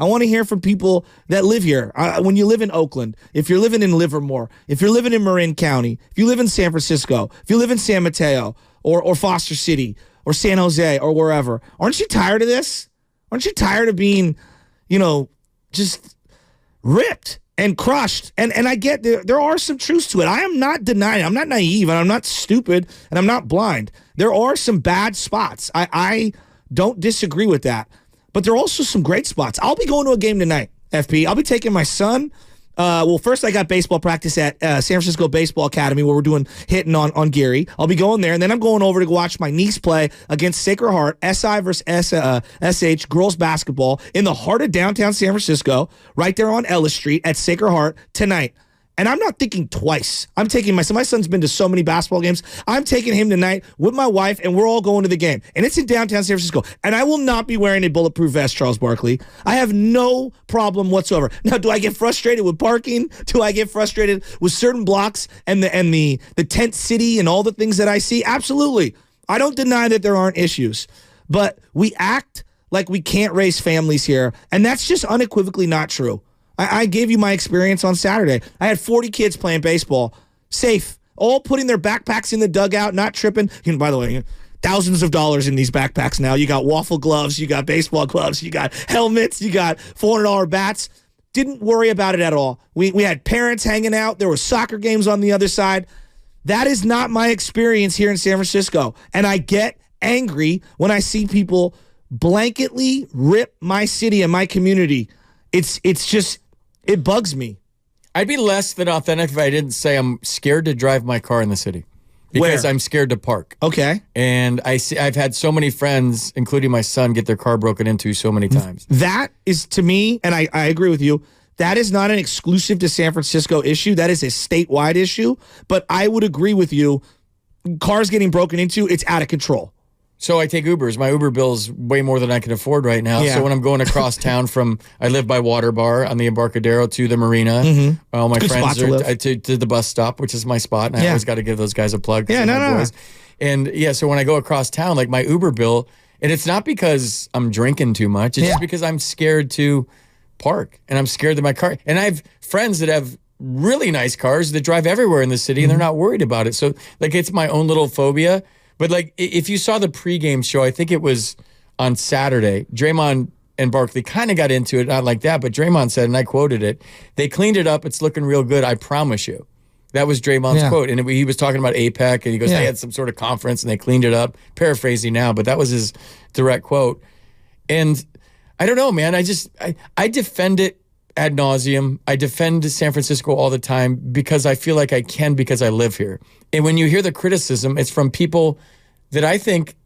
I want to hear from people that live here. When you live in Oakland, if you're living in Livermore, if you're living in Marin County, if you live in San Francisco, if you live in San Mateo or Foster City or San Jose or wherever, aren't you tired of this? Aren't you tired of being, just ripped and crushed? And I get there are some truths to it. I am not denying. I'm not naive, and I'm not stupid, and I'm not blind. There are some bad spots. I don't disagree with that. But there are also some great spots. I'll be going to a game tonight, FP. I'll be taking my son. First I got baseball practice at San Francisco Baseball Academy where we're hitting on Gary. I'll be going there, and then I'm going over to watch my niece play against Sacred Heart, SI versus SH girls basketball in the heart of downtown San Francisco, right there on Ellis Street at Sacred Heart tonight. And I'm not thinking twice. I'm taking my son's been to so many basketball games. I'm taking him tonight with my wife, and we're all going to the game. And it's in downtown San Francisco. And I will not be wearing a bulletproof vest, Charles Barkley. I have no problem whatsoever. Now, do I get frustrated with parking? Do I get frustrated with certain blocks and the tent city and all the things that I see? Absolutely. I don't deny that there aren't issues. But we act like we can't raise families here, and that's just unequivocally not true. I gave you my experience on Saturday. I had 40 kids playing baseball, safe, all putting their backpacks in the dugout, not tripping. By the way, thousands of dollars in these backpacks now. You got waffle gloves, you got baseball gloves, you got helmets, you got $400 bats. Didn't worry about it at all. We had parents hanging out. There were soccer games on the other side. That is not my experience here in San Francisco. And I get angry when I see people blanketly rip my city and my community. It bugs me. I'd be less than authentic if I didn't say I'm scared to drive my car in the city. Because I'm scared to park. Okay. And I've had so many friends, including my son, get their car broken into so many times. That is, to me, and I agree with you, that is not an exclusive to San Francisco issue. That is a statewide issue. But I would agree with you, cars getting broken into, it's out of control. So I take Ubers. My Uber bill's way more than I can afford right now. Yeah. So when I'm going across town I live by Water Bar on the Embarcadero to the marina. All my friends are to the bus stop, which is my spot. And I always got to give those guys a plug. Yeah, no. And so when I go across town, like my Uber bill, and it's not because I'm drinking too much. It's just because I'm scared to park and I'm scared that my car, and I have friends that have really nice cars that drive everywhere in the city and they're not worried about it. So like it's my own little phobia. But like, if you saw the pregame show, I think it was on Saturday, Draymond and Barkley kind of got into it, not like that, but Draymond said, and I quoted it, they cleaned it up, it's looking real good, I promise you. That was Draymond's quote. And he was talking about APEC, and he goes, they had some sort of conference, and they cleaned it up. Paraphrasing now, but that was his direct quote. And I don't know, man, I defend it ad nauseum. I defend San Francisco all the time because I feel like I can because I live here. And when you hear the criticism, it's from people that I think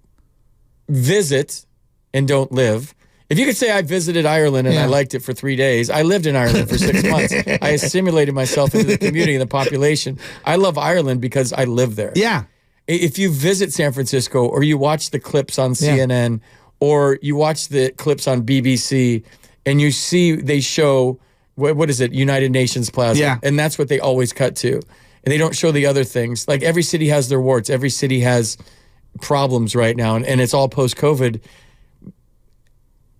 visit and don't live. If you could say I visited Ireland and I liked it for 3 days, I lived in Ireland for 6 months. I assimilated myself into the community and the population. I love Ireland because I live there. Yeah. If you visit San Francisco or you watch the clips on CNN or you watch the clips on BBC and you see they show, what is it, United Nations Plaza. Yeah. And that's what they always cut to. And they don't show the other things. Like every city has their warts. Every city has problems right now. And it's all post-COVID.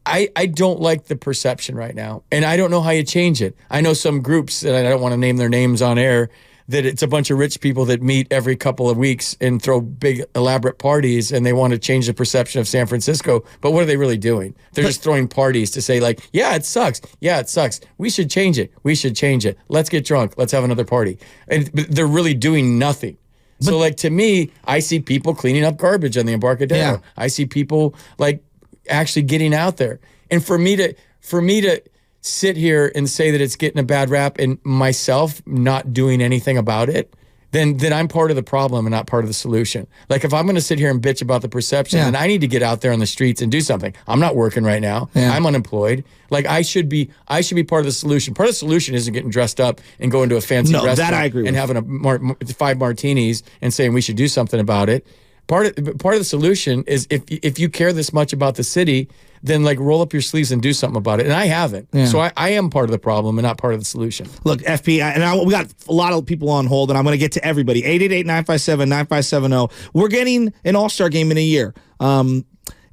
I don't like the perception right now. And I don't know how you change it. I know some groups, and I don't want to name their names on air, that it's a bunch of rich people that meet every couple of weeks and throw big elaborate parties and they want to change the perception of San Francisco. But what are they really doing? They're just throwing parties to say like, yeah, it sucks. Yeah, it sucks. We should change it. We should change it. Let's get drunk. Let's have another party. And they're really doing nothing. So like to me, I see people cleaning up garbage on the Embarcadero. Yeah. I see people like actually getting out there. And for me to sit here and say that it's getting a bad rap and myself not doing anything about it, then I'm part of the problem and not part of the solution. Like if I'm going to sit here and bitch about the perception, then I need to get out there on the streets and do something. I'm not working right now. I'm unemployed. Like I should be part of the solution. Part of the solution isn't getting dressed up and going to a fancy restaurant that I agree and having 5 martinis and saying we should do something about it. Part of the solution is if you care this much about the city, then like roll up your sleeves and do something about it. And I haven't. Yeah. So I am part of the problem and not part of the solution. Look, FP, we got a lot of people on hold, and I'm going to get to everybody. 888-957-9570. We're getting an all-star game in a year.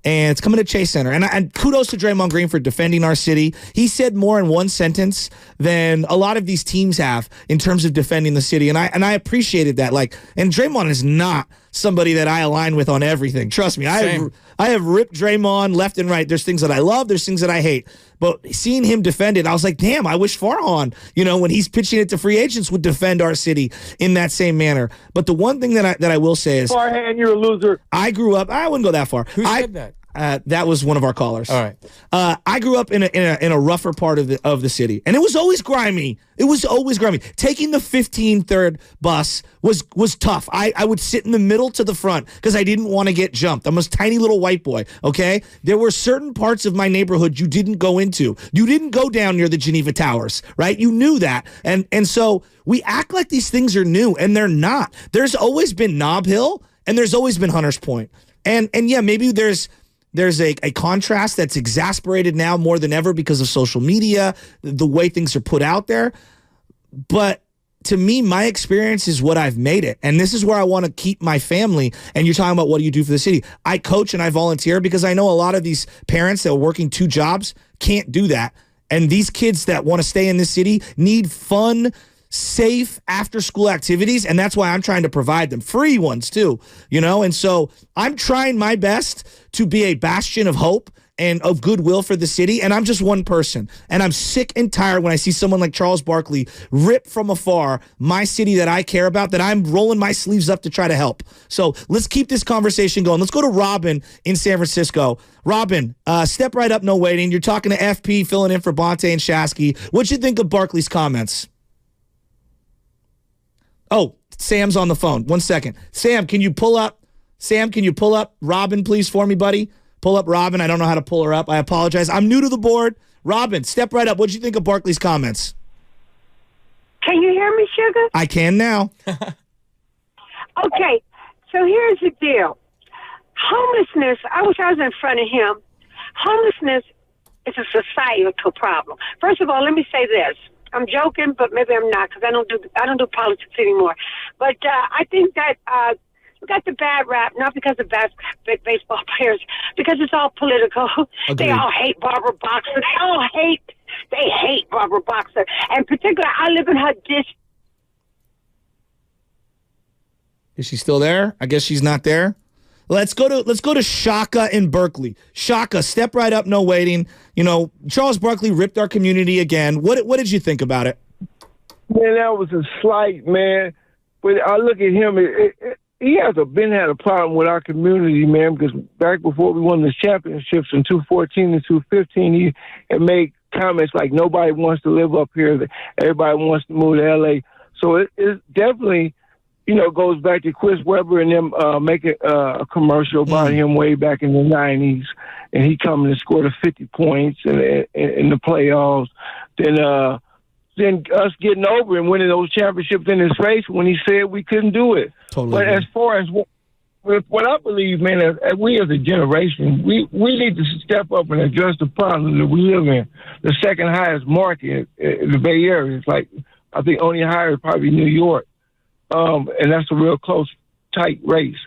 and it's coming to Chase Center. And kudos to Draymond Green for defending our city. He said more in one sentence than a lot of these teams have in terms of defending the city, and I appreciated that. Like, and Draymond is not somebody that I align with on everything. Trust me, I have ripped Draymond left and right. There's things that I love, there's things that I hate. But seeing him defend it, I was like, damn, I wish Farhan, when he's pitching it to free agents, would defend our city in that same manner. But the one thing that I will say is, Farhan, you're a loser. I grew up. I wouldn't go that far. Who said that? That was one of our callers. All right. I grew up in a rougher part of the city, and it was always grimy. It was always grimy. Taking the 15-3rd bus was tough. I would sit in the middle to the front because I didn't want to get jumped. I'm a tiny little white boy. Okay, there were certain parts of my neighborhood you didn't go into. You didn't go down near the Geneva Towers, right? You knew that, and so we act like these things are new, and they're not. There's always been Nob Hill, and there's always been Hunters Point, and yeah, maybe there's a contrast that's exasperated now more than ever because of social media, the way things are put out there. But to me, my experience is what I've made it. And this is where I want to keep my family. And you're talking about what do you do for the city? I coach and I volunteer because I know a lot of these parents that are working 2 jobs can't do that. And these kids that want to stay in this city need fun, safe after-school activities, and that's why I'm trying to provide them free ones too, and so I'm trying my best to be a bastion of hope and of goodwill for the city, and I'm just one person, and I'm sick and tired when I see someone like Charles Barkley rip from afar my city that I care about, that I'm rolling my sleeves up to try to help. So let's keep this conversation going. Let's go to Robin in San Francisco. Robin, step right up, no waiting. You're talking to FP, filling in for Bonte and Shasky. What'd you think of Barkley's comments? Oh, Sam's on the phone. 1 second. Sam, can you pull up Robin, please, for me, buddy? Pull up Robin. I don't know how to pull her up. I apologize. I'm new to the board. Robin, step right up. What'd you think of Barkley's comments? Can you hear me, Sugar? I can now. Okay, so here's the deal. Homelessness, I wish I was in front of him. Homelessness is a societal problem. First of all, let me say this. I'm joking, but maybe I'm not because I don't do politics anymore. But I think that we got the bad rap not because of bad baseball players, because it's all political. Agreed. They all hate Barbara Boxer. They hate Barbara Boxer, and particularly I live in her district. Is she still there? I guess she's not there. Let's go to Shaka in Berkeley. Shaka, step right up, no waiting. Charles Barkley ripped our community again. What did you think about it? Man, that was a slight, man. But I look at him, he had a problem with our community, man, because back before we won the championships in 2014 and 2015, he had made comments like nobody wants to live up here. Everybody wants to move to L.A. So it definitely, goes back to Chris Webber and them making a commercial about him way back in the 90s, and he coming and scored 50 points in the playoffs. Then us getting over and winning those championships in his face when he said we couldn't do it. Totally. But as far as what I believe, man, as we as a generation, we need to step up and address the problem that we live in. The second highest market in the Bay Area. It's like, I think only higher is probably New York. And that's a real close, tight race.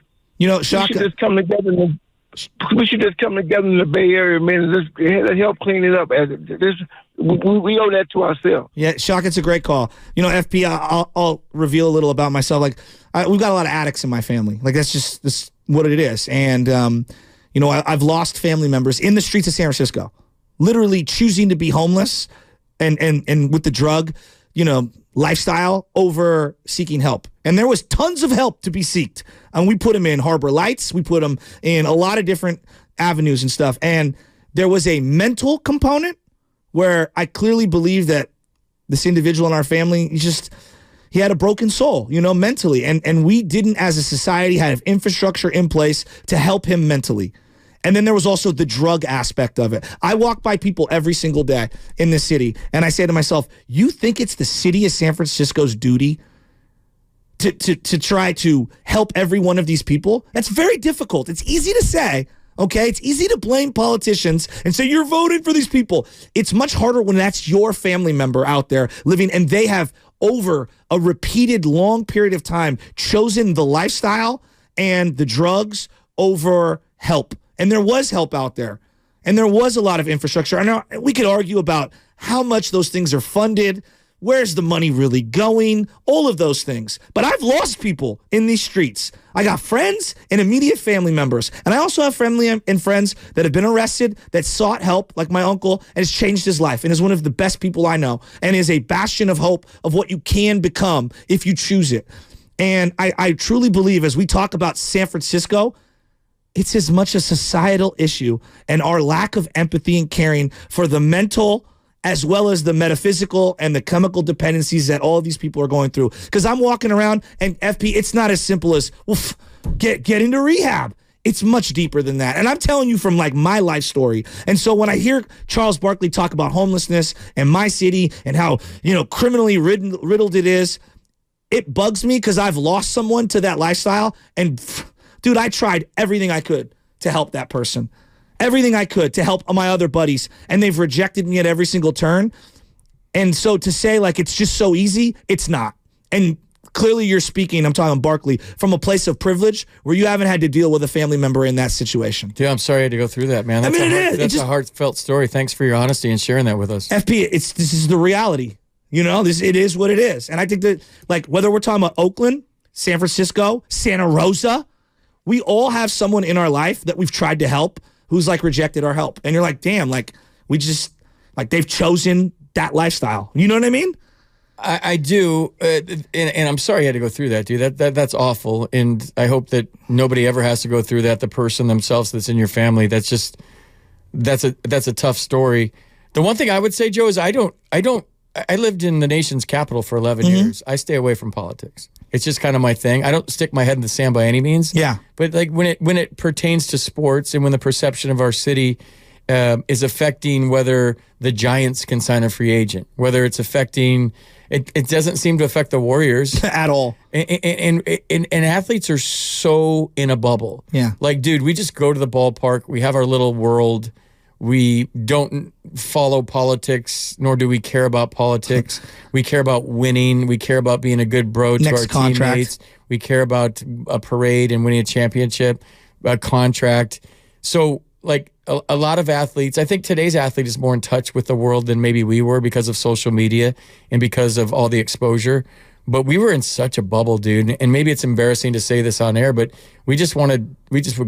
Shaka, we should just come together in the Bay Area, man, and just help clean it up. We owe that to ourselves. Yeah, Shaka, it's a great call. FP, I'll reveal a little about myself. Like, we've got a lot of addicts in my family. Like, that's what it is. And, I've lost family members in the streets of San Francisco, literally choosing to be homeless and with the drug, lifestyle over seeking help. And there was tons of help to be sought. And we put them in Harbor Lights. We put them in a lot of different avenues and stuff. And there was a mental component where I clearly believe that this individual in our family, he had a broken soul, mentally. And we didn't, as a society, have infrastructure in place to help him mentally. And then there was also the drug aspect of it. I walk by people every single day in this city, and I say to myself, you think it's the city of San Francisco's duty to try to help every one of these people? That's very difficult. It's easy to say, okay? It's easy to blame politicians and say, you're voting for these people. It's much harder when that's your family member out there living, and they have, over a repeated long period of time, chosen the lifestyle and the drugs over help and there was help out there, and there was a lot of infrastructure. I know we could argue about how much those things are funded, where's the money really going, all of those things. But I've lost people in these streets. I got friends and immediate family members, and I also have family and friends that have been arrested, that sought help, like my uncle, and has changed his life, and is one of the best people I know, and is a bastion of hope of what you can become if you choose it. And I truly believe, as we talk about San Francisco, it's as much a societal issue, and our lack of empathy and caring for the mental as well as the metaphysical and the chemical dependencies that all of these people are going through. Because I'm walking around, and FP, it's not as simple as, well, get into rehab. It's much deeper than that. And I'm telling you from like my life story. And so when I hear Charles Barkley talk about homelessness and my city and how, criminally riddled it is, it bugs me because I've lost someone to that lifestyle. And dude, I tried everything I could to help that person. Everything I could to help my other buddies, and they've rejected me at every single turn. And so to say like it's just so easy, it's not. And clearly you're speaking, I'm talking Barkley, from a place of privilege where you haven't had to deal with a family member in that situation. Dude, I'm sorry I had to go through that, man. That's a heartfelt story. Thanks for your honesty and sharing that with us. FP, this is the reality. It is what it is. And I think that, like, whether we're talking about Oakland, San Francisco, Santa Rosa, we all have someone in our life that we've tried to help who's like rejected our help. And you're like, damn, like they've chosen that lifestyle. You know what I mean? I do. And I'm sorry I had to go through that, dude. That's awful. And I hope that nobody ever has to go through that. The person themselves that's in your family, that's a tough story. The one thing I would say, Joe, is I lived in the nation's capital for 11 years. I stay away from politics. It's just kind of my thing. I don't stick my head in the sand by any means. Yeah. But like when it pertains to sports, and when the perception of our city is affecting whether the Giants can sign a free agent, whether it's affecting, it doesn't seem to affect the Warriors at all. And athletes are so in a bubble. Yeah. Like, dude, we just go to the ballpark. We have our little world. We don't follow politics, nor do we care about politics. We care about winning. We care about being a good bro to our teammates. We care about a parade and winning a championship, a contract. So, like, a lot of athletes, I think today's athlete is more in touch with the world than maybe we were because of social media and because of all the exposure. But we were in such a bubble, dude. And maybe it's embarrassing to say this on air, but we just would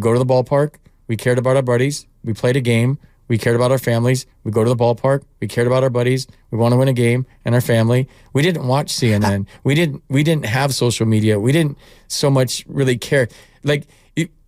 go to the ballpark. We cared about our buddies. We played a game. We cared about our families. We go to the ballpark. We cared about our buddies. We want to win a game and our family. We didn't watch CNN. We didn't have social media. We didn't so much really care. Like,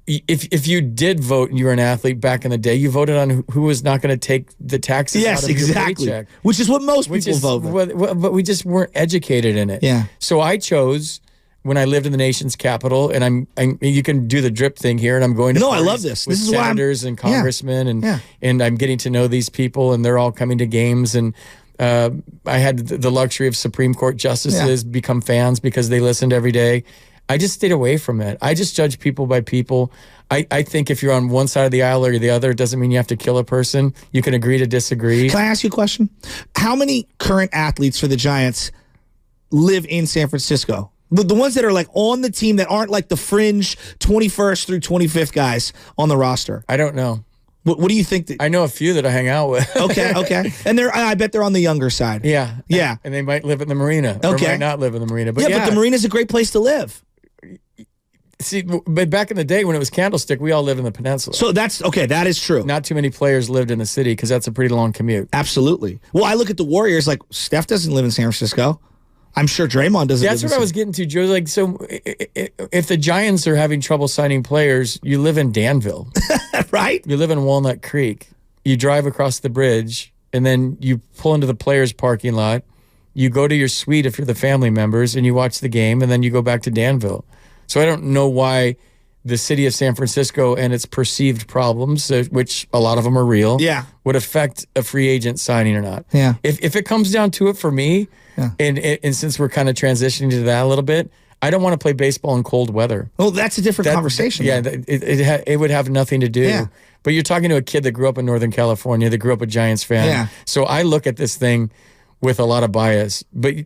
if you did vote and you were an athlete back in the day, you voted on who was not going to take the taxes out of your paycheck. Which is what most people voted. But we just weren't educated in it. Yeah. So I chose, when I lived in the nation's capital, and you can do the drip thing here, and I'm going to I love this. With this is senators and congressmen, and I'm getting to know these people, and they're all coming to games, and I had the luxury of Supreme Court justices become fans because they listened every day. I just stayed away from it. I just judge people by people. I think if you're on one side of the aisle or the other, it doesn't mean you have to kill a person. You can agree to disagree. Can I ask you a question? How many current athletes for the Giants live in San Francisco? The ones that are like on the team that aren't like the fringe 21st through 25th guys on the roster. I don't know. What do you think? I know a few that I hang out with. Okay. And I bet they're on the younger side. Yeah. And they might live in the marina. Or might not live in the marina. But but the marina's a great place to live. See, but back in the day when it was Candlestick, we all lived in the peninsula. So that's okay. That is true. Not too many players lived in the city because that's a pretty long commute. Absolutely. Well, I look at the Warriors, like Steph doesn't live in San Francisco. I'm sure Draymond doesn't. That's what I was getting to, Joe. Like, so if the Giants are having trouble signing players, you live in Danville, right? You live in Walnut Creek. You drive across the bridge, and then you pull into the players' parking lot. You go to your suite if you're the family members, and you watch the game, and then you go back to Danville. So I don't know why the city of San Francisco and its perceived problems, which a lot of them are real, would affect a free agent signing or not. Yeah. If it comes down to it for me, and since we're kind of transitioning to that a little bit, I don't want to play baseball in cold weather. Well, that's a different conversation. Yeah, it would have nothing to do. Yeah. But you're talking to a kid that grew up in Northern California, that grew up a Giants fan. Yeah. So I look at this thing with a lot of bias. But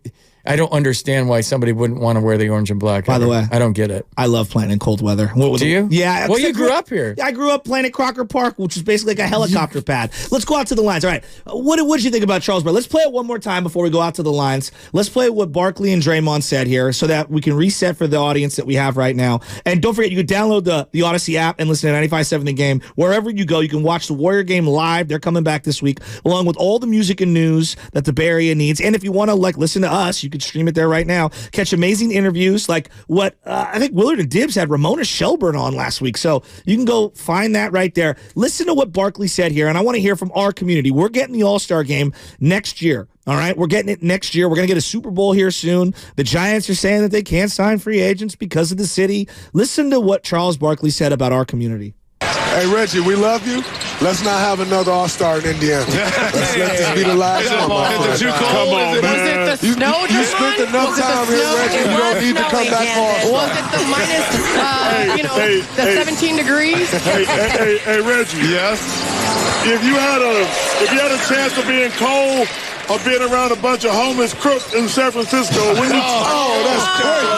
I don't understand why somebody wouldn't want to wear the orange and black. By the way, I don't get it. I love playing in cold weather. Do you? Yeah. Well, you grew up here. I grew up playing at Crocker Park, which is basically like a helicopter pad. Let's go out to the lines. All right. What did you think about Charles Barkley? Let's play it one more time before we go out to the lines. Let's play what Barkley and Draymond said here so that we can reset for the audience that we have right now. And don't forget, you can download the Odyssey app and listen to 95.7 The Game. Wherever you go, you can watch the Warrior game live. They're coming back this week, along with all the music and news that the Bay Area needs. And if you want to listen to us, you can stream it there right now. Catch amazing interviews like what I think Willard and Dibbs had Ramona Shelburne on last week. So you can go find that right there. Listen to what Barkley said here, and I want to hear from our community. We're getting the All-Star game next year. All right, we're getting it next year. We're going to get a Super Bowl here soon. The Giants are saying that they can't sign free agents because of the city. Listen to what Charles Barkley said about our community. Hey, Reggie, we love you. Let's not have another All-Star in Indiana. Let's let this be the last one. Come on, man. Was it the snow, You spent enough time here, Reggie. You don't need to come back for Was it the minus, the 17 degrees? Hey, Reggie. Yes. If you had a chance of being cold or being around a bunch of homeless crooks in San Francisco, wouldn't you? Oh, that's crazy.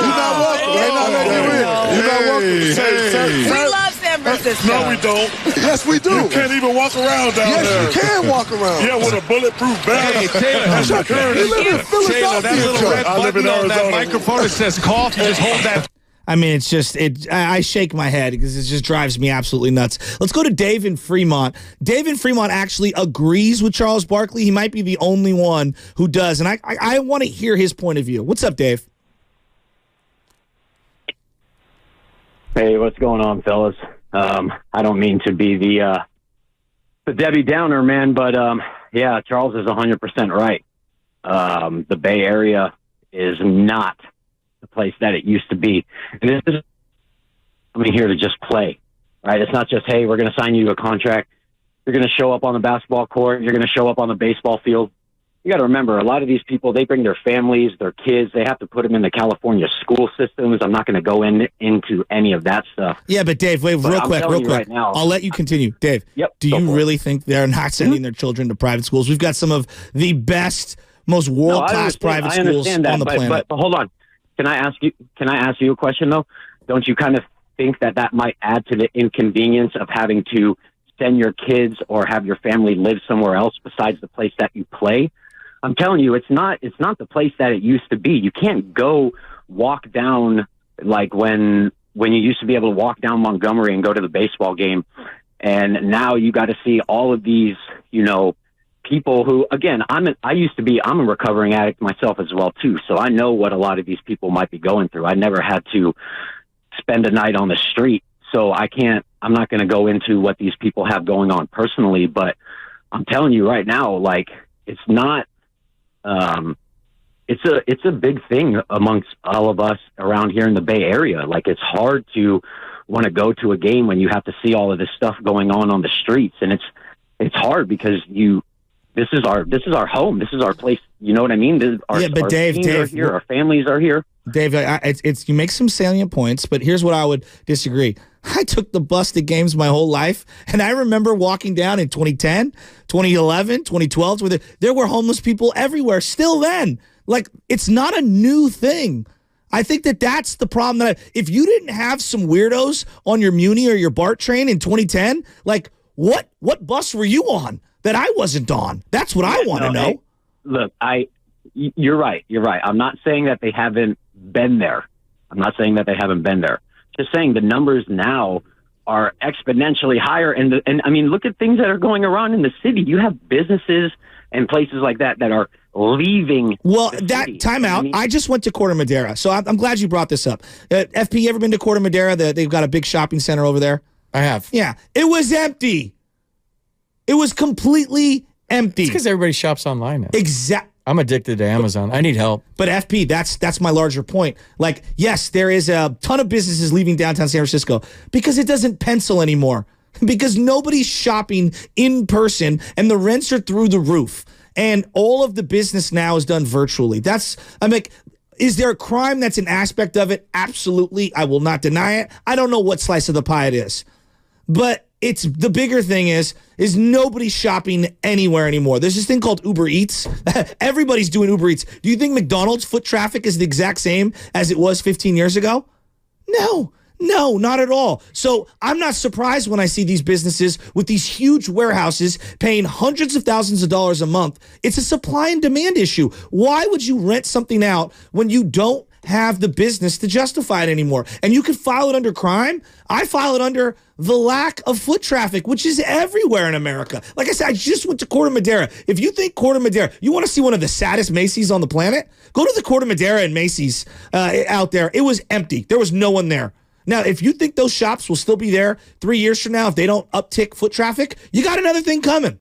You're not welcome. They're not letting you in. You're not welcome. We love San Francisco. No, we don't. Yes, we do. You can't even walk around down there. Yes, you can walk around. Yeah, with a bulletproof vest. Hey, Taylor. That's security. You live in Taylor, that little Philadelphia. red I live in button on that Arizona. microphone that says cough, you just hold that. I mean, it's just, I shake my head because it just drives me absolutely nuts. Let's go to Dave in Fremont. Dave in Fremont actually agrees with Charles Barkley. He might be the only one who does. And I want to hear his point of view. What's up, Dave? Hey, what's going on, fellas? I don't mean to be the Debbie Downer, man, but yeah, Charles is 100% right. The Bay Area is not the place that it used to be. And this is coming here to just play, right? It's not just, hey, we're going to sign you to a contract. You're going to show up on the basketball court. You're going to show up on the baseball field. You got to remember, a lot of these people, they bring their families, their kids. They have to put them in the California school systems. I'm not going to go into any of that stuff. Yeah, but Dave, wait, real quick. Right now, I'll let you continue. Dave, do you really think they're not sending their children to private schools? We've got some of the best, most world-class private schools on the planet. But hold on. Can I ask you a question, though? Don't you kind of think that might add to the inconvenience of having to send your kids or have your family live somewhere else besides the place that you play? I'm telling you, it's not the place that it used to be. You can't go walk down like when you used to be able to walk down Montgomery and go to the baseball game, and now you got to see all of these, people who, again, I'm a recovering addict myself as well too, so I know what a lot of these people might be going through. I never had to spend a night on the street, so I'm not going to go into what these people have going on personally, but I'm telling you right now, like, it's not. It's a big thing amongst all of us around here in the Bay Area. Like, it's hard to want to go to a game when you have to see all of this stuff going on the streets, and it's hard because this is our home, this is our place. You know what I mean? Dave, here, our families are here. Dave, you make some salient points, but here's what I would disagree. I took the bus to games my whole life, and I remember walking down in 2010, 2011, 2012, where there were homeless people everywhere still then. Like, it's not a new thing. I think that's the problem. If you didn't have some weirdos on your Muni or your BART train in 2010, like, what bus were you on that I wasn't on? That's what I want to know. Hey, look, you're right. I'm not saying that they haven't been there. Just saying the numbers now are exponentially higher. And I mean, look at things that are going around in the city. You have businesses and places like that are leaving. Well, time out. I just went to Corte Madera, so I'm glad you brought this up. FP, you ever been to Corte Madera? They've got a big shopping center over there. I have. Yeah. It was empty. It was completely empty. It's because everybody shops online now. Exactly. I'm addicted to Amazon. I need help. But FP, that's my larger point. Like, yes, there is a ton of businesses leaving downtown San Francisco because it doesn't pencil anymore. Because nobody's shopping in person and the rents are through the roof. And all of the business now is done virtually. Is there a crime that's an aspect of it? Absolutely. I will not deny it. I don't know what slice of the pie it is. But it's the bigger thing is nobody shopping anywhere anymore. There's this thing called Uber Eats. Everybody's doing Uber Eats. Do you think McDonald's foot traffic is the exact same as it was 15 years ago? No, not at all. So I'm not surprised when I see these businesses with these huge warehouses paying hundreds of thousands of dollars a month. It's a supply and demand issue. Why would you rent something out when you don't have the business to justify it anymore? And you could file it under crime. I file it under the lack of foot traffic, which is everywhere in America. Like I said, I just went to Corte Madera. If you think Corte Madera, you want to see one of the saddest Macy's on the planet, go to the Corte Madera and Macy's out there. It was empty. There was no one there. Now, if you think those shops will still be there 3 years from now if they don't uptick foot traffic, you got another thing coming.